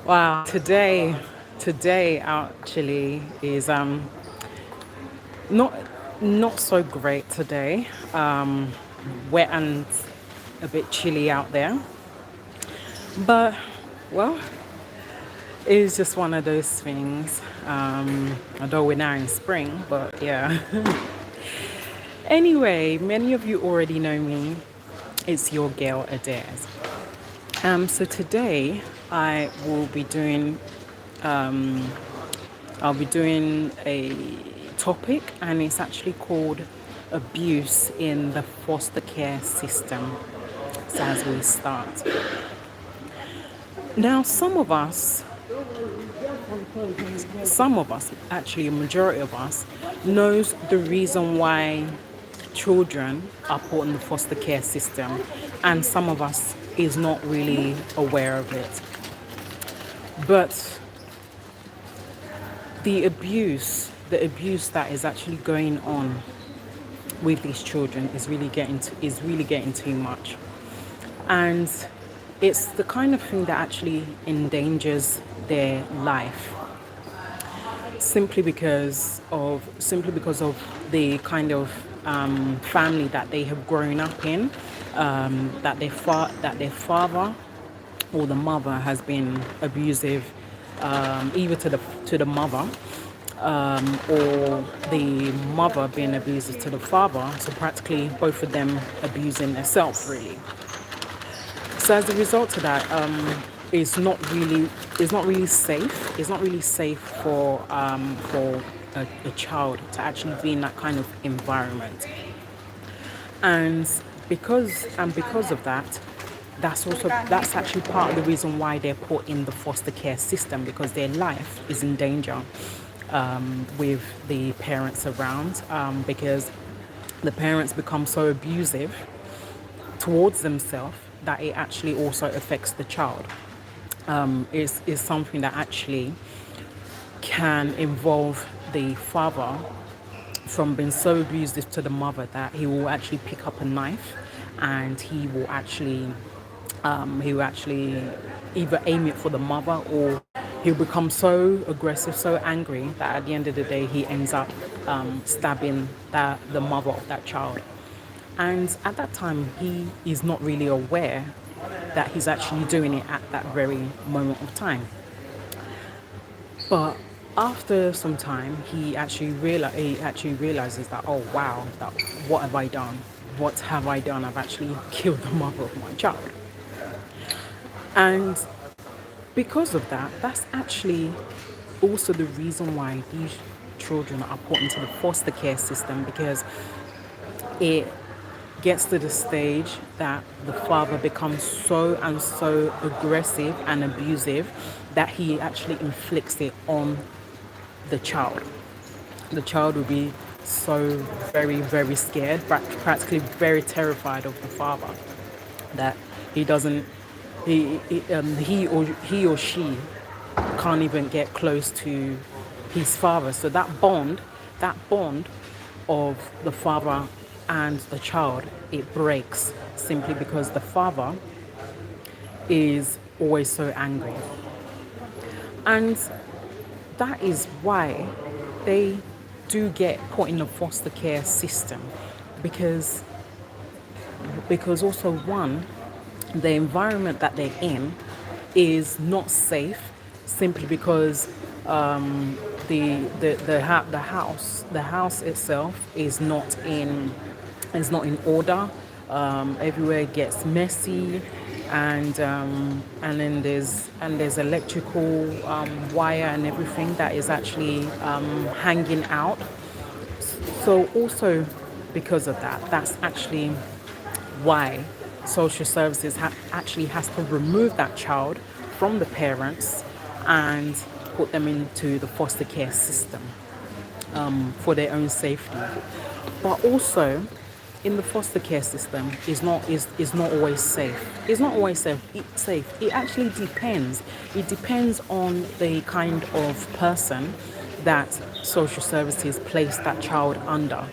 Wow, today actually is not not so great today. Wet and a bit chilly out there, but well, it's just one of those things. Although we're now in spring, but yeah. Anyway, many of you already know me. It's your girl Adair. So today I will be doing I'll be doing a topic, and it's actually called abuse in the foster care system. So as we start. Now some of us, actually a majority of us, knows the reason why children are put in the foster care system, and some of us is not really aware of it. But the abuse that is actually going on with these children is really getting too much. And it's the kind of thing that actually endangers their life, simply because of the kind of family that they have grown up in, that their father or the mother has been abusive, either to the mother, or the mother being abusive to the father. So practically both of them abusing themselves, really. So as a result of that, it's not really safe. It's not really safe for a child to actually be in that kind of environment. And because of that, that's actually part of the reason why they're put in the foster care system, because their life is in danger, with the parents around, because the parents become so abusive towards themselves that it actually also affects the child. Is something that actually can involve the father from being so abusive to the mother that he will actually pick up a knife, and he will actually either aim it for the mother, or he'll become so aggressive, so angry, that at the end of the day he ends up stabbing the mother of that child. And at that time, he is not really aware that he's actually doing it at that very moment of time. But after some time, he actually realizes that, oh wow, that what have I done? What have I done? I've actually killed the mother of my child. And because of that, that's actually also the reason why these children are put into the foster care system, because it gets to the stage that the father becomes so and so aggressive and abusive that he actually inflicts it on the child. The child will be so very, very scared, practically very terrified of the father, that he doesn't, he or she can't even get close to his father. So that bond of the father and the child, it breaks, simply because the father is always so angry. And that is why they do get put in the foster care system, because also, one, the environment that they're in is not safe, simply because the house itself is not in order. Everywhere gets messy, and then there's electrical wire and everything that is actually hanging out. So also, because of that, that's actually why social services actually has to remove that child from the parents and put them into the foster care system, for their own safety. But also, in the foster care system, is not always safe. It's not always safe. It actually depends. It depends on the kind of person that social services place that child under.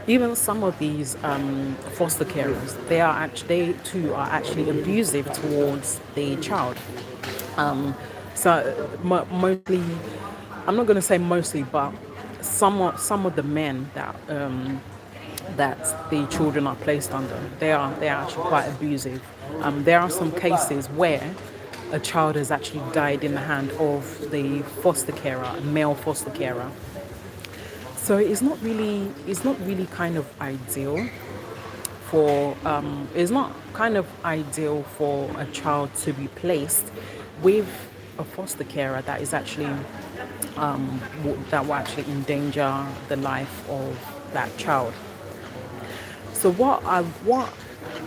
Even some of these foster carers, they too are actually abusive towards the child. So mostly, I'm not going to say mostly, but some of the men that the children are placed under, they are actually quite abusive. There are some cases where a child has actually died in the hand of the foster carer, a male foster carer. So it's not really kind of ideal for it's not kind of ideal for a child to be placed with a foster carer that is actually that will actually endanger the life of that child. So what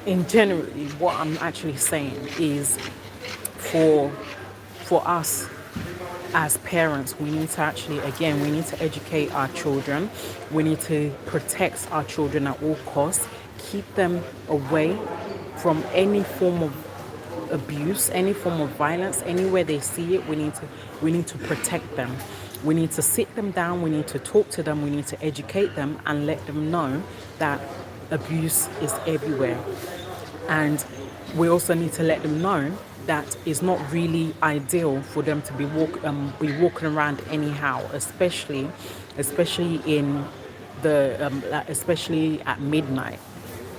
in generally what I'm actually saying is for for us as parents, we need to actually, again, we need to educate our children. We need to protect our children at all costs, keep them away from any form of abuse, any form of violence, anywhere they see it. We need to protect them. We need to sit them down. We need to talk to them. We need to educate them and let them know that abuse is everywhere. And we also need to let them know that it's not really ideal for them to be walking around anyhow, especially in especially at midnight,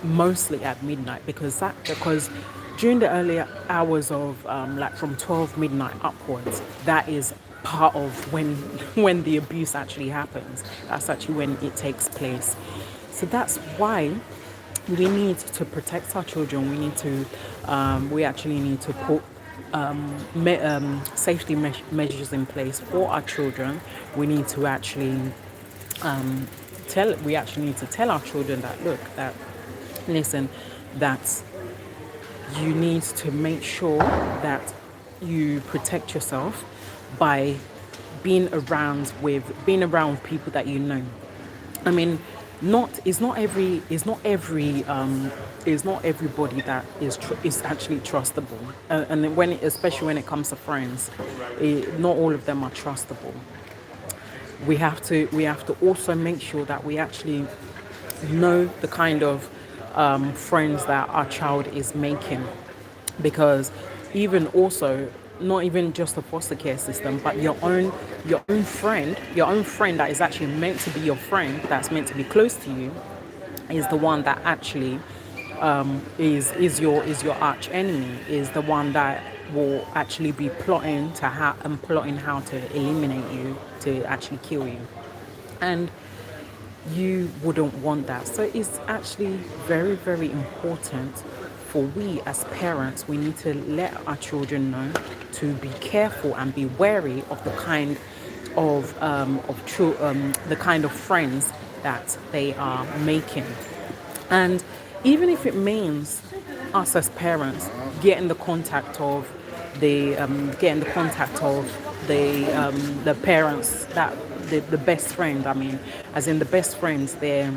mostly at midnight, because during the earlier hours of like from 12 midnight upwards, that is part of when when the abuse actually happens. That's actually when it takes place. So that's why we need to protect our children. We actually need to put safety measures in place for our children. We need to actually we actually need to tell our children that, look, that listen, that you need to make sure that you protect yourself by being around people that you know. I mean, not it's not everybody that is actually trustable, and then especially when it comes to friends, not all of them are trustable. We have to also make sure that we actually know the kind of friends that our child is making, because even also, not even just the foster care system, but your own friend that is actually meant to be your friend, that's meant to be close to you, is the one that actually is your arch enemy, is the one that will actually be plotting how to eliminate you, to actually kill you. And you wouldn't want that. So it's actually very, very important for we as parents, we need to let our children know to be careful and be wary of the kind of friends that they are making. And even if it means us as parents getting the contact of the parents, that the best friend, I mean, as in the best friends, their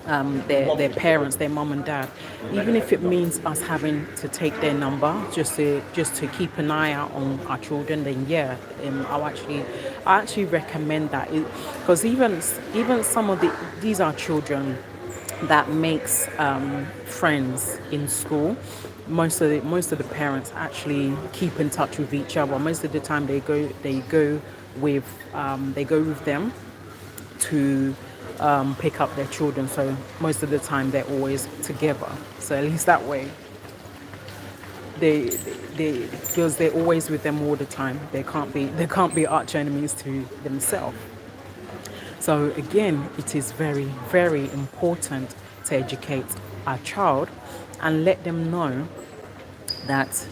parents, their mom and dad. Even if it means us having to take their number just to keep an eye out on our children, then yeah, I actually recommend that, because even some of these are children that makes friends in school. Most of the parents actually keep in touch with each other. Most of the time they go with them to pick up their children. So most of the time they're always together. So at least that way, because they're always with them all the time. They can't be arch enemies to themselves. So again, it is very, very important to educate our child and let them know that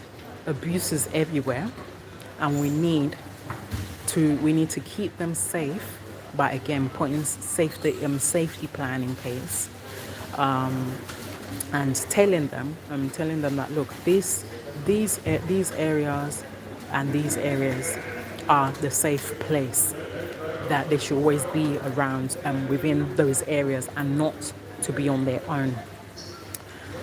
abuse is everywhere, and we need to keep them safe by, again, putting safety plan in place, and telling them that, look, these areas and these areas are the safe place, that they should always be around within those areas and not to be on their own.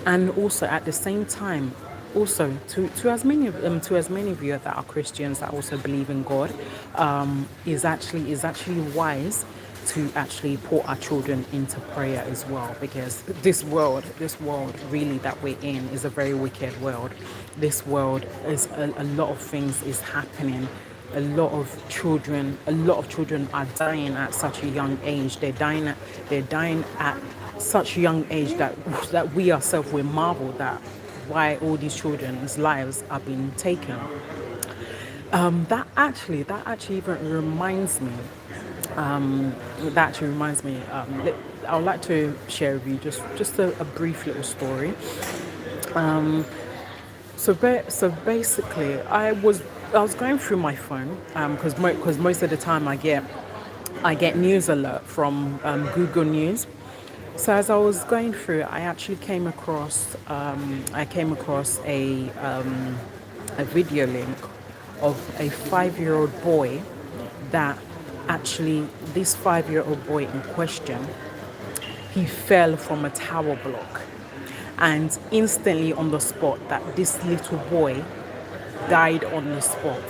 And also at the same time, also to as many of you that are Christians, that also believe in God, is actually wise to actually put our children into prayer as well, because this world really that we're in is a very wicked world. This world is a lot of things is happening a lot of children are dying at such a young age. They're dying at such a young age that we ourselves will marvel that why all these children's lives are being taken. That actually even reminds me. That actually reminds me. I would like to share with you just a brief little story. So basically, I was going through my phone because most of the time I get news alert from Google News. So as I was going through, I actually came across a video link of a 5-year-old boy that actually this 5-year-old boy in question, he fell from a tower block, and instantly on the spot that this little boy died on the spot.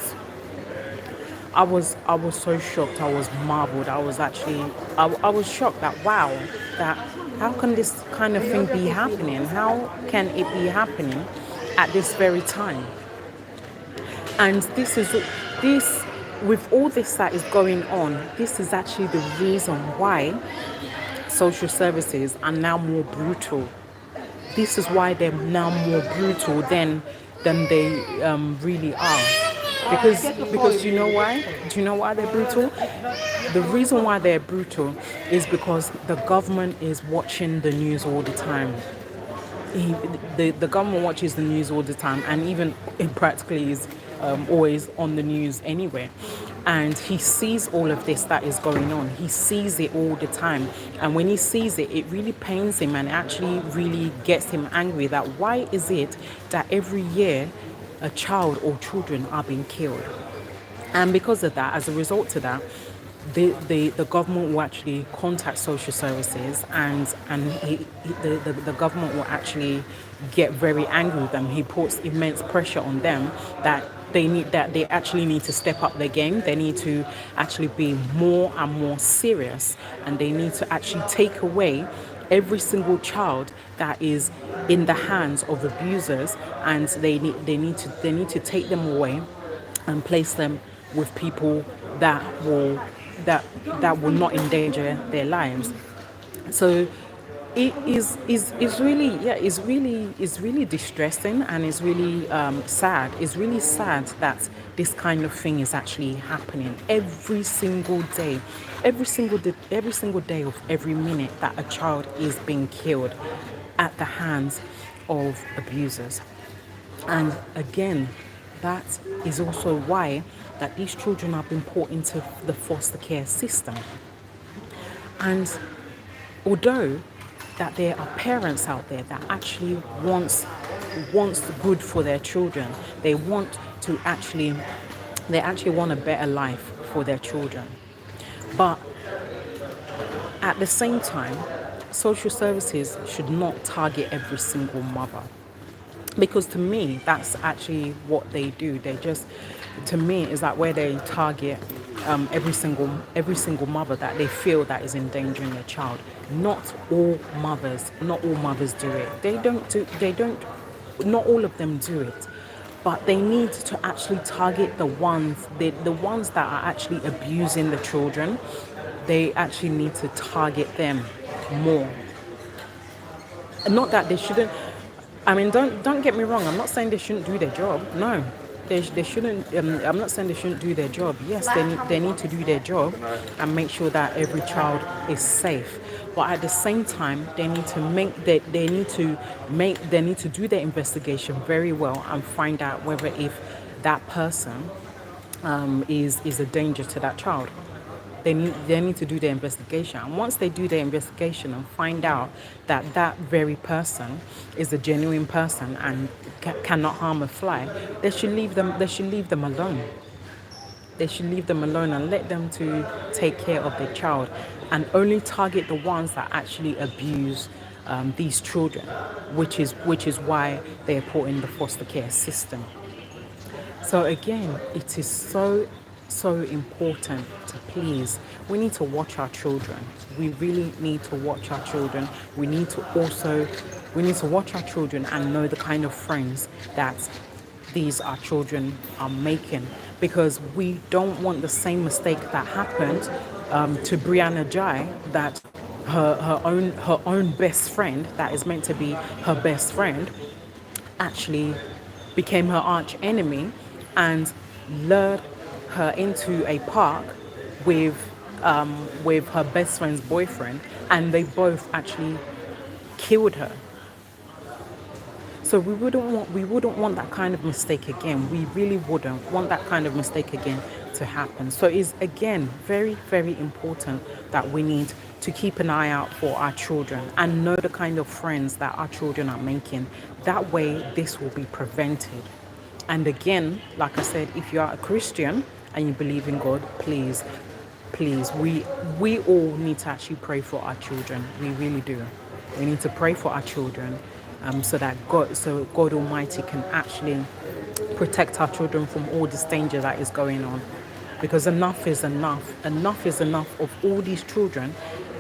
I was so shocked. I was marveled. I was shocked that wow, that how can this kind of thing be happening? How can it be happening at this very time? And this with all this that is going on, this is actually the reason why social services are now more brutal. This is why they're now more brutal than they really are. Because you know why? Do you know why they're brutal? The reason why they're brutal is because the government is watching the news all the time. The government watches the news all the time, and even in practically is always on the news anyway. And he sees all of this that is going on. He sees it all the time, and when he sees it, it really pains him and actually really gets him angry. That why is it that every year a child or children are being killed? And because of that, as a result of that, the government will actually contact social services, and the government will actually get very angry with them. He puts immense pressure on them that they actually need to step up their game. They need to actually be more and more serious, and they need to actually take away every single child that is in the hands of abusers, and they need to take them away and place them with people that will not endanger their lives. So it is really, yeah, it's really distressing, and it's really sad. It's really sad that this kind of thing is actually happening every single day, every single day of every minute that a child is being killed at the hands of abusers. And again, that is also why that these children have been put into the foster care system. And although that there are parents out there that actually wants good for their children, they actually want a better life for their children. But at the same time, social services should not target every single mother, because to me that's actually what they do. They just, to me, is that where they target every single mother that they feel that is endangering their child. Not all mothers do it. Not all of them do it, but they need to actually target the ones that are actually abusing the children. They actually need to target them more. Not that they shouldn't. I mean, don't get me wrong. I'm not saying they shouldn't do their job. No, they shouldn't. I'm not saying they shouldn't do their job. Yes, they need to do their job and make sure that every child is safe. But at the same time, they need to do their investigation very well and find out whether if that person is a danger to that child. They need to do their investigation. And once they do their investigation and find out that that very person is a genuine person and cannot harm a fly, they should leave them alone. They should leave them alone and let them to take care of their child, and only target the ones that actually abuse these children, which is why they are put in the foster care system. So again, it is so important to please, we need to watch our children. We really need to watch our children. We need to watch our children and know the kind of friends that these our children are making, because we don't want the same mistake that happened to Brianna Jai, that her own best friend, that is meant to be her best friend, actually became her arch enemy and lured her into a park with with her best friend's boyfriend, and they both actually killed her. So we wouldn't want that kind of mistake again. We really wouldn't want that kind of mistake again to happen. So it's again very, very important that we need to keep an eye out for our children and know the kind of friends that our children are making. That way this will be prevented. And again, like I said, if you are a Christian and you believe in God, please, we all need to actually pray for our children. We really do. We need to pray for our children, so that God Almighty can actually protect our children from all this danger that is going on. Because enough is enough. Enough is enough of all these children,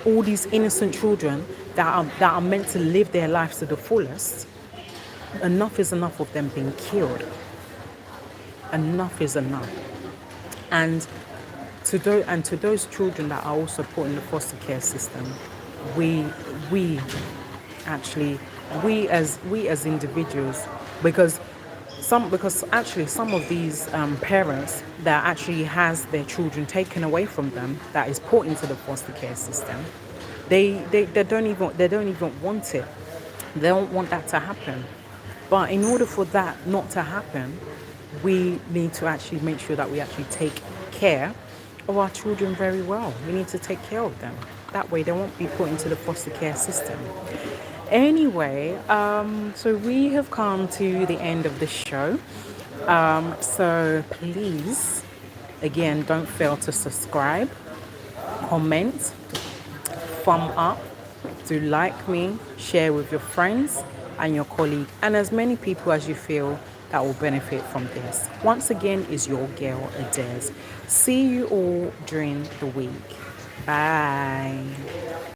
all these innocent children that are meant to live their lives to the fullest. Enough is enough of them being killed. Enough is enough. And to those children that are also put in the foster care system, we actually, we as individuals, because actually some of these parents that actually has their children taken away from them, that is put into the foster care system, they don't even want it. They don't want that to happen. But in order for that not to happen, we need to actually make sure that we actually take care of our children very well. We need to take care of them. That way they won't be put into the foster care system. Anyway, so we have come to the end of the show. So please, again, don't fail to subscribe, comment, thumb up, do like me, share with your friends and your colleague, and as many people as you feel that will benefit from this. Once again, is your girl Adez. See you all during the week. Bye.